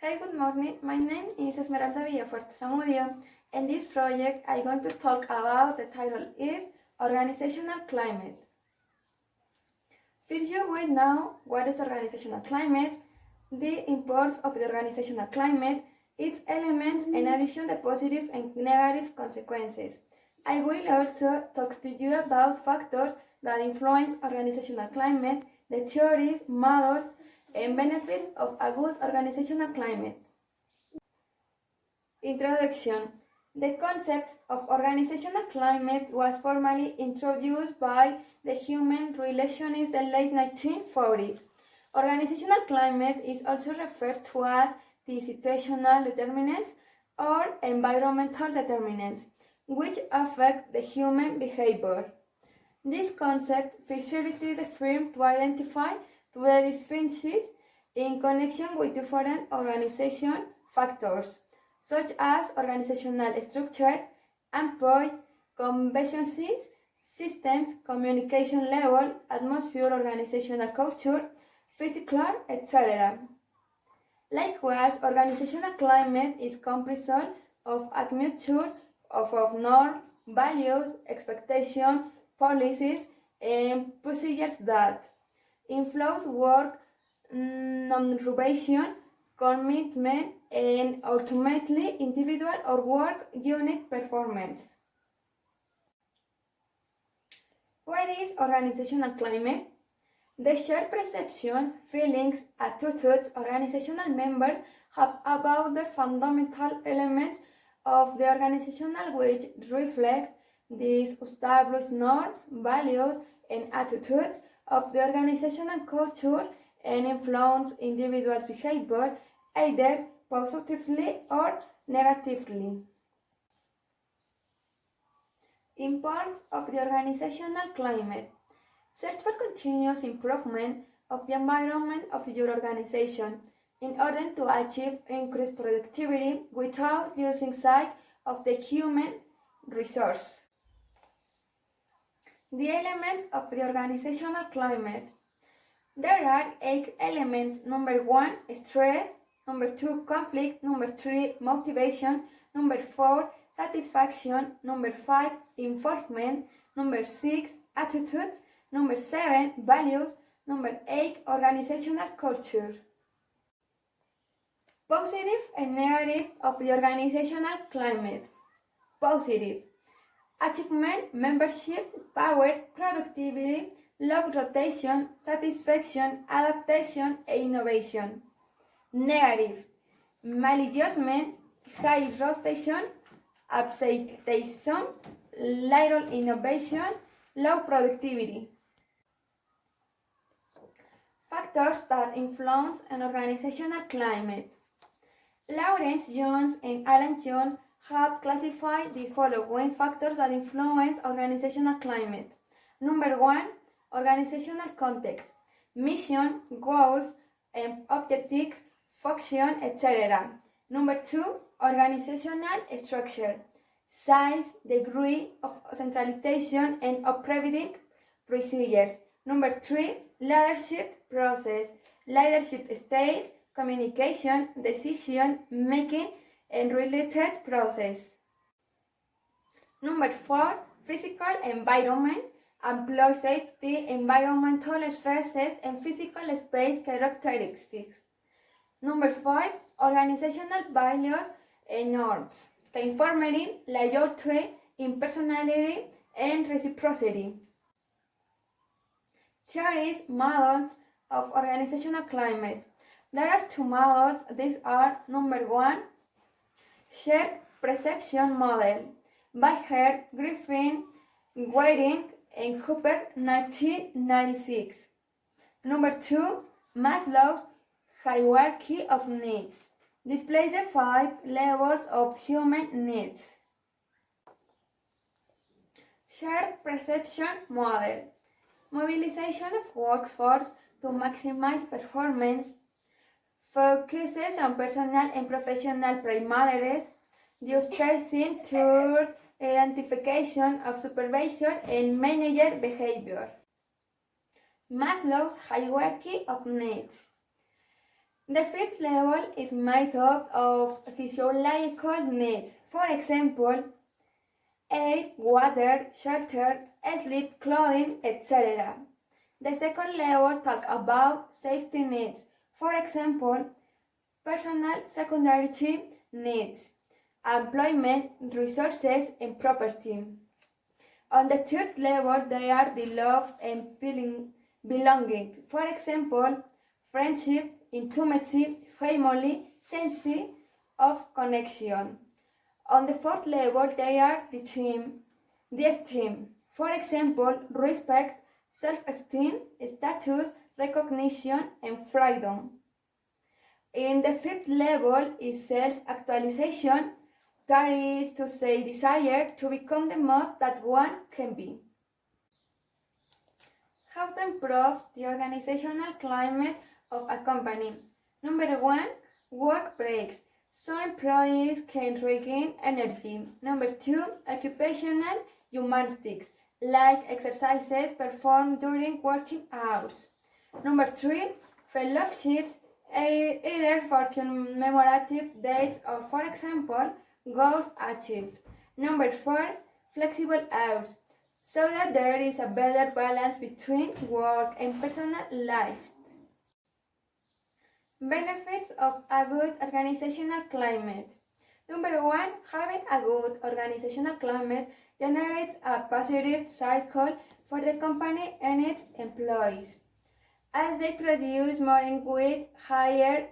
Hey, good morning. My name is Esmeralda Villafuerte Zamudio. In this project, I'm going to talk about the title is Organizational Climate. First, you will know what is organizational climate, the importance of the organizational climate, its elements, in addition to positive and negative consequences. I will also talk to you about factors that influence organizational climate, the theories, models, and benefits of a good organizational climate. Introduction. The concept of organizational climate was formally introduced by the human relationists in the late 1940s. Organizational climate is also referred to as the situational determinants or environmental determinants, which affect the human behavior. This concept facilitates the firm to identify the differences in connection with different organization factors, such as organizational structure, employee competencies, systems, communication level, atmosphere, organizational culture, physical, etc. Likewise, organizational climate is comprised of a mixture of norms, values, expectations, policies, and procedures that influence work, non-innovation, commitment, and ultimately individual or work unit performance. What is organizational climate? The shared perceptions, feelings, attitudes organizational members have about the fundamental elements of the organizational which reflect these established norms, values, and attitudes of the organizational culture and influence individual behavior either positively or negatively. Importance of the organizational climate. Search for continuous improvement of the environment of your organization in order to achieve increased productivity without losing sight of the human resource. The elements of the organizational climate. There are 8 elements. Number 1, stress. Number 2, conflict. Number 3, motivation. Number 4, satisfaction. Number 5, involvement. Number 6, attitudes. Number 7, values. Number 8, organizational culture. Positive and negative of the organizational climate. Positive. Achievement, membership, power, productivity, low rotation, satisfaction, adaptation, and innovation. Negative. Maladjustment, high rotation, absenteeism, little innovation, low productivity. Factors that influence an organizational climate. Lawrence Jones and Alan Jones have classified the following factors that influence organizational climate. Number 1, organizational context, mission, goals, and objectives, function, etc. Number 2, organizational structure, size, degree of centralization, and operating procedures. Number 3, leadership process, leadership styles, communication, decision making, and related process. Number 4, physical environment, employee safety, environmental stresses, and physical space characteristics. Number 5, organizational values and norms, conformity, loyalty, impersonality, and reciprocity. Theories, models of organizational climate. There are 2 models. These are number 1, shared perception model by Herd, Griffin, Waring, and Cooper, 1996. Number 2, Maslow's hierarchy of needs displays the 5 levels of human needs. Shared perception model. Mobilization of workforce to maximize performance, focuses on personal and professional primaries, stressing toward identification of supervisor and manager behavior. Maslow's hierarchy of needs The first level is made up of physiological needs, for example, air, water, shelter, sleep, clothing, etc. The second level talks about safety needs, for example, personal security needs, employment, resources, and property. On the third level, they are the love and belonging. For example, friendship, intimacy, family, sense of connection. On the fourth level, they are the esteem. For example, respect, self-esteem, status, recognition, and freedom. In the fifth level is self-actualization, that is to say desire to become the most that one can be. How to improve the organizational climate of a company. Number one, work breaks, so employees can regain energy. Number two, occupational gymnastics, like exercises performed during working hours. Number three, fellowships, either for commemorative dates or, for example, goals achieved. Number four, flexible hours, so that there is a better balance between work and personal life. Benefits of a good organizational climate. Number one, having a good organizational climate generates a positive cycle for the company and its employees, as they produce more with higher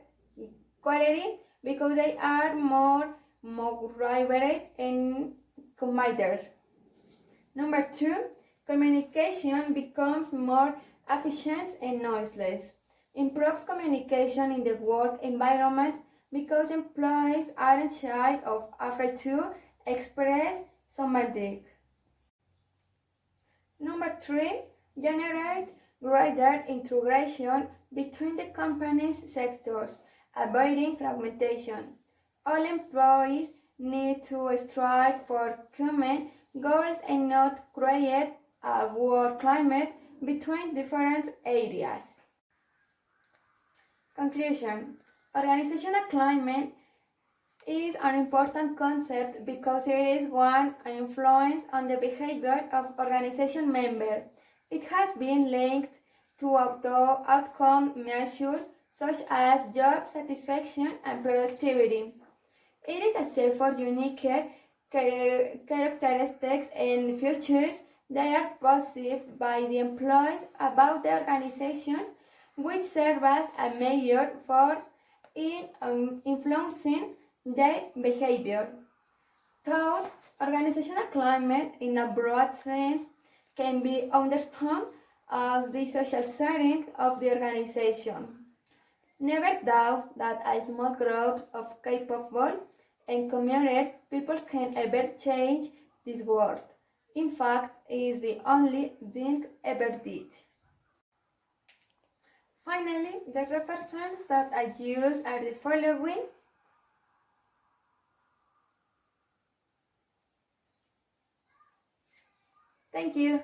quality because they are more motivated and committed. Number two, communication becomes more efficient and noiseless. Improves communication in the work environment because employees aren't shy or afraid to express something. Number three, generate greater integration between the company's sectors, avoiding fragmentation. All employees need to strive for common goals and not create a work climate between different areas. Conclusion. Organizational climate is an important concept because it is one influence on the behavior of organization members. It has been linked to outcome measures such as job satisfaction and productivity. It is a set for unique characteristics and features that are perceived by the employees about the organization, which serve as a major force in influencing their behavior. Thus, organizational climate in a broad sense can be understood as the social setting of the organization. Never doubt that a small group of capable and committed people can ever change this world. In fact, it is the only thing ever did. Finally, the references that I use are the following. Thank you.